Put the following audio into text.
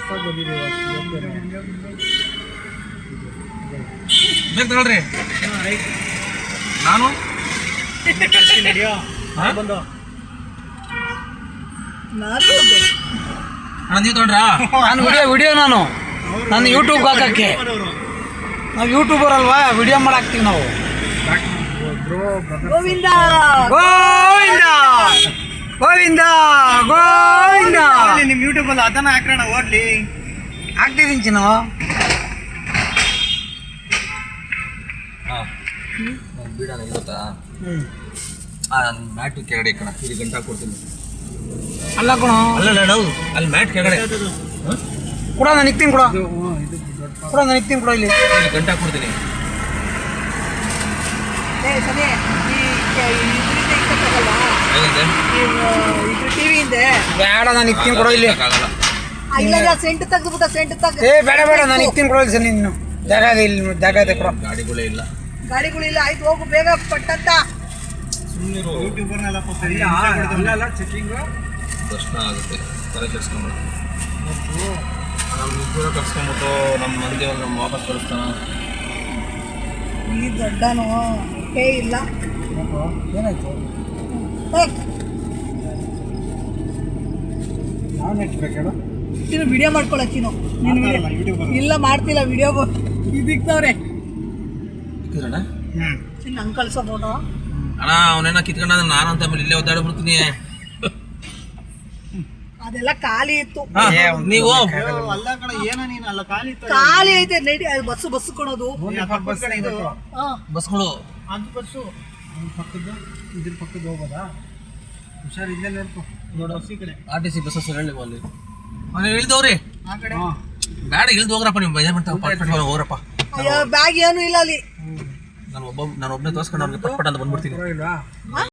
ಹೊಸ್ದಾಗಿ ಬಂದಿದೆ ಬೇಕು ತಗೊಳ್ರಿ ನಾನು ನಡೆಯೋ ಬಂದು ಅಣ್ಣ ನೀವು ತಗೊಂಡ್ರಾ ನಾನು ವಿಡಿಯೋ ನಾನು ನನ್ನ ಯೂಟ್ಯೂಬ್ಗೆ ಹಾಕಕ್ಕೆ ನಾವು ಯೂಟ್ಯೂಬರ್ ಅಲ್ವಾ ವಿಡಿಯೋ ಮಾಡಾಕ್ತೀವಿ ನಾವು ಗೋವಿಂದ ಗೋವಿಂದ ಗೋವಿಂದ ಗೋವಿಂದ ನಿಮ್ಮ ಯೂಟ್ಯೂಬಲ್ಲಿ ಅದನ್ನ ಹಾಕೋಣ ಓಡ್ಲಿ ಹಾಕ್ತಿದ್ದೀನಿ ಚಿನ್ನು ಬಿಡೋಣ ಗೊತ್ತಾ ಮ್ಯಾಟ್ ಕೆಳಗಡೆ ಕಣ ಇದು ಗಂಟೆ ಕೊಡ್ತೀನಿ ಅಲ್ಲ ಕಣ ಅಲ್ಲ ನಾವು ಅಲ್ಲಿ ಮ್ಯಾಟ್ ಕೆಳಗಡೆ ಕೂಡ ನಾನು ಇಕ್ತೀನಿ ಕೂಡ ನಾನು ಇಕ್ತೀನಿ ಕೂಡ ಇಲ್ಲಿ ಗಂಟೆ ಕೊಡ್ತೀನಿ ಟಿವಿಯಿಂದ ಬೇಡ ನಾನು ಇಕ್ತೀನಿ ಕೂಡ ಇಲ್ಲಿ ಆಗಲ್ಲ ಇಲ್ಲ ಸೆಂಟ್ ತೆಗ್ದುಬಿಟ್ಟ ಸೆಂಟ್ ತೆಗ್ದು ಏ ಬೇಡ ಬೇಡ ನಾನು ಇಕ್ತೀನಿ ಕೂಡ ಸರ್ ನೀನು ಜಾಗ ಇದೆ ಇಲ್ಲಿ ಜಾಗ ಇದೆ ಕೂಡ ಗಾಡಿಗಳೇ ಇಲ್ಲ ಗಾಡಿಗಳಿಲ್ಲ ಆಯ್ತು ಹೋಗು ಬೇಗ ಪಟ್ಟಂತ ದರ್ಶನ ಆಗುತ್ತೆ ತಲೆ ಕೆಡ್ಸ್ಕೊಂಬಿಡ ನಮ್ಮ ಇಬ್ಬರು ಕರ್ಸ್ಕೊಂಬಿಟ್ಟು ನಮ್ಮ ಮಂದಿ ನಮ್ಮ ವಾಪಸ್ ಕಳಿಸ್ತಾನ ಈ ದೊಡ್ಡನು ಹೇ ಇಲ್ಲ ಏನಾಯ್ತು ಯಾವ ನೆಟ್ ಬೇಕೇಳು ನೀನು ವಿಡಿಯೋ ಮಾಡ್ಕೊಳಕ್ಕಿನು ಇಲ್ಲ ಮಾಡ್ತಿಲ್ಲ ವಿಡಿಯೋ ಇದಿಕ್ತವ್ರೆ ಇಕ್ಕಿದ್ರಣ್ಣ ಇನ್ನು ಹಂಗೆ ಕಳ್ಸೋ ಫೋಟೋ ಅಣ್ಣ ಅವನೇನ ಕಿತ್ಕೊಂಡ ನಾನು ಅಂತ ಆಮೇಲೆ ಇಲ್ಲೇ ಒದ್ದಾಡ್ಬಿಡ್ತೀನಿ ಅದೆಲ್ಲ ಖಾಲಿ ಇತ್ತು ನೀವು ಖಾಲಿ ಐತೆ ನಡಿ ಬಸ್ಸು ಕೊಡೋದು ಬಸ್ಗಳು ಬಸ್ಸು ಪಕ್ಕದ್ದು ಇದ್ರ ಪಕ್ಕದ್ದು ಹೋಗೋದಾ ಹುಷಾರು ಇಲ್ಲೇ ನೋಡ್ಕೊ ಕಡೆ RTC ಬಸ್ಸಸ್ ಹೇಳಿ ಅಲ್ಲಿ ಅವನು ಇಳಿದವ್ರಿ ಆ ಕಡೆ ಬೇಡ ಇಳಿದು ಹೋಗ್ರಪ್ಪ ನೀವು ಬೇಜಾರ್ ಹೋಗ್ರಪ್ಪ ಬ್ಯಾಗ್ ಏನು ಇಲ್ಲ ಅಲ್ಲಿ ನಾನು ಒಬ್ಬನೇ ತೋರಿಸ್ಕೊಂಡು ಅವ್ರಿಗೆ ಪಟ್ಪಟ್ ಅಂತ ಬಂದ್ಬಿಡ್ತೀನಿ ಇಲ್ವಾ